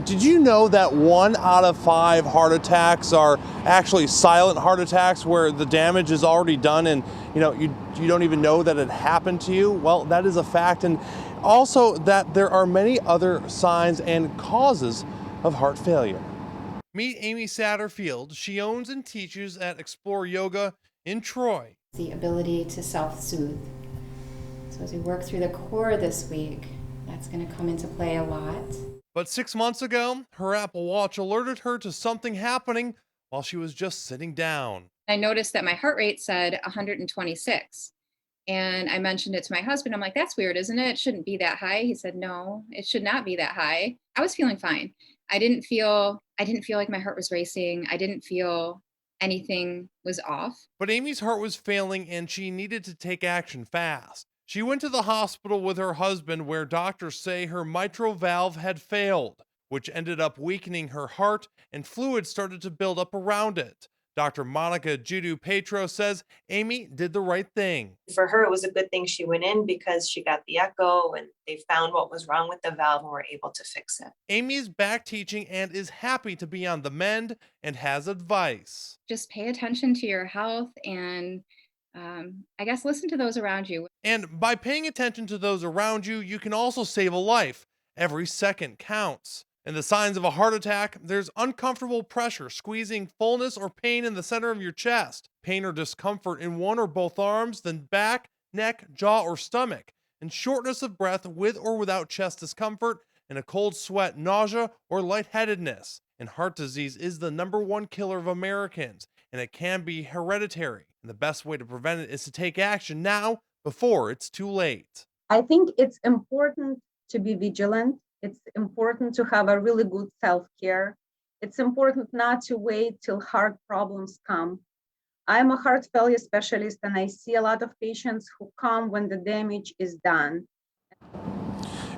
Did you know that 1 out of 5 heart attacks are actually silent heart attacks where the damage is already done and you don't even know that it happened to you? Well, that is a fact, and also that there are many other signs and causes of heart failure. Meet Amy Satterfield. She owns and teaches at Explore Yoga in Troy. The ability to self-soothe. So as we work through the core this week, that's going to come into play a lot. But 6 months ago, her Apple Watch alerted her to something happening while she was just sitting down. I noticed that my heart rate said 126. And I mentioned it to my husband. I'm like, that's weird, isn't it? It shouldn't be that high. He said, no, it should not be that high. I was feeling fine. I didn't feel like my heart was racing. I didn't feel anything was off. But Amy's heart was failing and she needed to take action fast. She went to the hospital with her husband where doctors say her mitral valve had failed, which ended up weakening her heart and fluid started to build up around it. Dr. Monica Judu-Petro says Amy did the right thing. For her, it was a good thing she went in because she got the echo and they found what was wrong with the valve and were able to fix it. Amy is back teaching and is happy to be on the mend and has advice. Just pay attention to your health and I guess listen to those around you. And by paying attention to those around you, you can also save a life. Every second counts. In the signs of a heart attack, there's uncomfortable pressure, squeezing, fullness, or pain in the center of your chest, pain or discomfort in one or both arms, then back, neck, jaw, or stomach, and shortness of breath with or without chest discomfort, and a cold sweat, nausea, or lightheadedness. And heart disease is the #1 killer of Americans, and it can be hereditary. And the best way to prevent it is to take action now before it's too late. I think it's important to be vigilant. It's important to have a really good self-care. It's important not to wait till heart problems come. I'm a heart failure specialist and I see a lot of patients who come when the damage is done.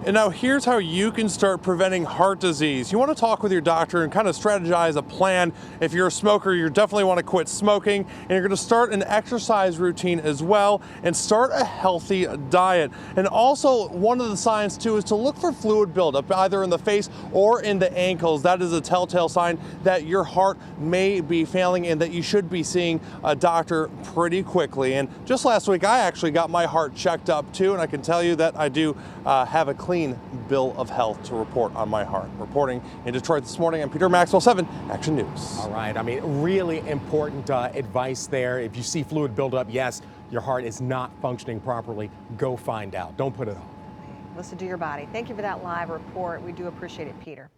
And now here's how you can start preventing heart disease. You want to talk with your doctor and kind of strategize a plan. If you're a smoker, you definitely want to quit smoking, and you're going to start an exercise routine as well and start a healthy diet. And also one of the signs too is to look for fluid buildup either in the face or in the ankles. That is a telltale sign that your heart may be failing and that you should be seeing a doctor pretty quickly. And just last week, I actually got my heart checked up too, and I can tell you that I do have a clean bill of health to report on my heart. Reporting in Detroit this morning, I'm Peter Maxwell, 7 Action News. All right, I mean, really important advice there. If you see fluid buildup, yes, your heart is not functioning properly, go find out. Don't put it off. Listen to your body. Thank you for that live report. We do appreciate it, Peter.